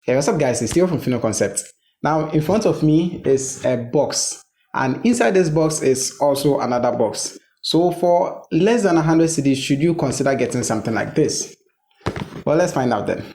Hey, what's up guys, it's Theo from Fino Concept. Now in front of me is a box, and inside this box is also another box. So for less than 100 cedis, should you consider getting something like this? Well, let's find out then.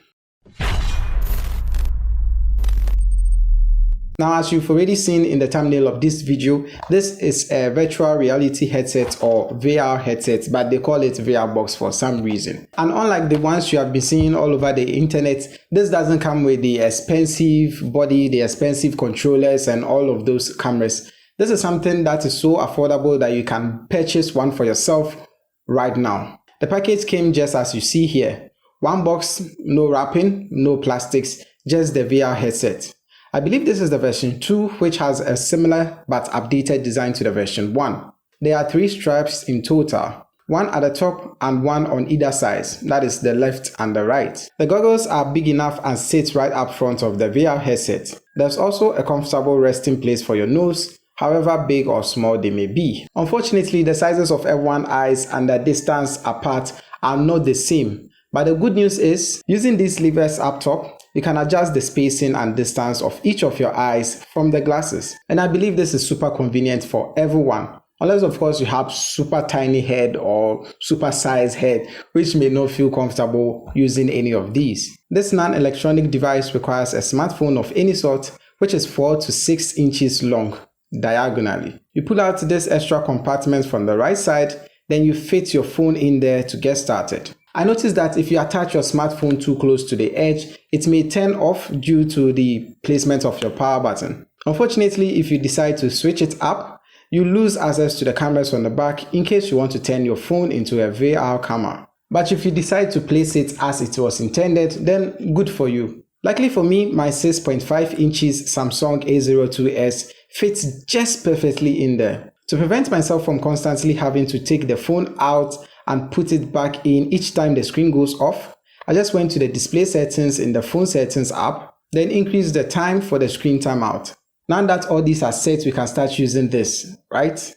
Now, as you've already seen in the thumbnail of this video, this is a virtual reality headset or VR headset, but they call it VR box for some reason. And unlike the ones you have been seeing all over the internet, this doesn't come with the expensive body, the expensive controllers and all of those cameras. This is something that is so affordable that you can purchase one for yourself right now. The package came just as you see here. One box, no wrapping, no plastics, just the VR headset. I believe this is the version 2, which has a similar but updated design to the version 1. There are 3 straps in total, one at the top and one on either side, that is the left and the right. The goggles are big enough and sit right up front of the VR headset. There's also a comfortable resting place for your nose, however big or small they may be. Unfortunately, the sizes of everyone's eyes and the distance apart are not the same. But the good news is, using these levers up top, you can adjust the spacing and distance of each of your eyes from the glasses. And I believe this is super convenient for everyone. Unless of course you have super tiny head or super sized head, which may not feel comfortable using any of these. This non-electronic device requires a smartphone of any sort, which is 4 to 6 inches long diagonally. You pull out this extra compartment from the right side, then you fit your phone in there to get started. I noticed that if you attach your smartphone too close to the edge, it may turn off due to the placement of your power button. Unfortunately, if you decide to switch it up, you lose access to the cameras on the back in case you want to turn your phone into a VR camera. But if you decide to place it as it was intended, then good for you. Luckily for me, my 6.5 inches Samsung A02s fits just perfectly in there. To prevent myself from constantly having to take the phone out and put it back in each time the screen goes off, I just went to the display settings in the phone settings app, then increased the time for the screen timeout. Now that all these are set, we can start using this, right?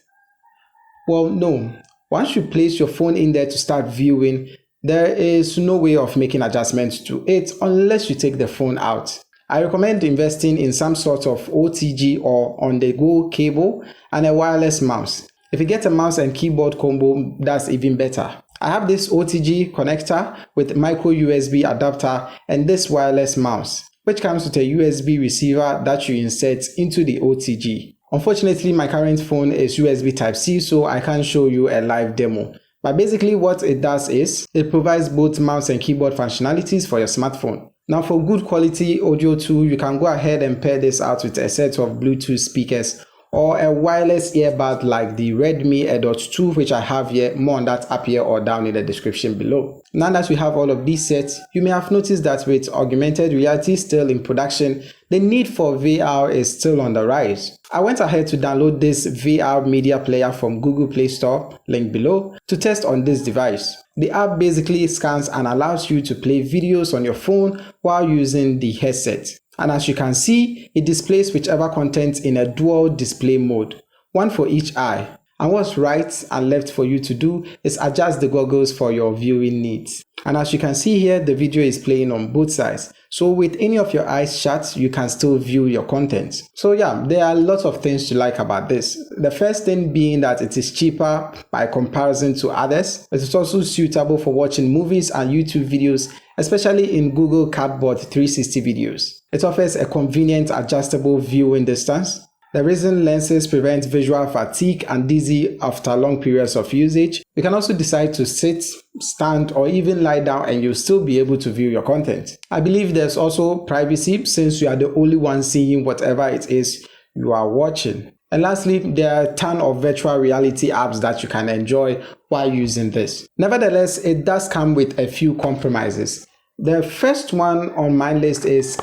Well, no. Once you place your phone in there to start viewing, there is no way of making adjustments to it unless you take the phone out. I recommend investing in some sort of OTG or on-the-go cable and a wireless mouse. If you get a mouse and keyboard combo, that's even better. I have this OTG connector with micro USB adapter and this wireless mouse, which comes with a USB receiver that you insert into the OTG. Unfortunately, my current phone is USB Type-C, so I can't show you a live demo. But basically what it does is, it provides both mouse and keyboard functionalities for your smartphone. Now for good quality audio too, you can go ahead and pair this out with a set of Bluetooth speakers or a wireless earbud like the Redmi AirDots 2, which I have here. More on that up here or down in the description below. Now that we have all of these sets, you may have noticed that with augmented reality still in production, the need for VR is still on the rise. I went ahead to download this VR media player from Google Play Store, link below, to test on this device. The app basically scans and allows you to play videos on your phone while using the headset. And as you can see, it displays whichever content in a dual display mode, one for each eye. And what's right and left for you to do is adjust the goggles for your viewing needs. And as you can see here, the video is playing on both sides. So with any of your eyes shut, you can still view your content. So yeah, there are lots of things to like about this. The first thing being that it is cheaper by comparison to others. It is also suitable for watching movies and YouTube videos, especially in Google Cardboard 360 videos. It offers a convenient adjustable viewing distance. The resin lenses prevent visual fatigue and dizzy after long periods of usage. You can also decide to sit, stand, or even lie down and you'll still be able to view your content. I believe there's also privacy since you are the only one seeing whatever it is you are watching. And lastly, there are a ton of virtual reality apps that you can enjoy while using this. Nevertheless, it does come with a few compromises. The first one on my list is,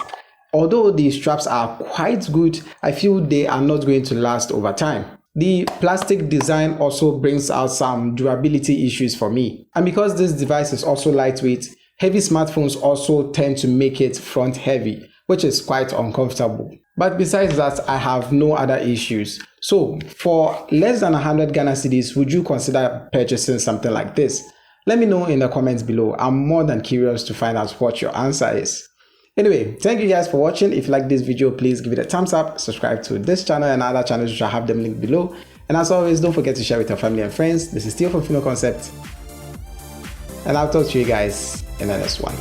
although these straps are quite good, I feel they are not going to last over time. The plastic design also brings out some durability issues for me. And because this device is also lightweight, heavy smartphones also tend to make it front heavy, which is quite uncomfortable. But besides that, I have no other issues. So for less than 100 Ghana cedis, would you consider purchasing something like this? Let me know in the comments below. I'm more than curious to find out what your answer is. Anyway, thank you guys for watching. If you like this video, please give it a thumbs up, subscribe to this channel and other channels which I have them linked below. And as always, don't forget to share with your family and friends. This is Theo from Phino Concept, and I'll talk to you guys in the next one.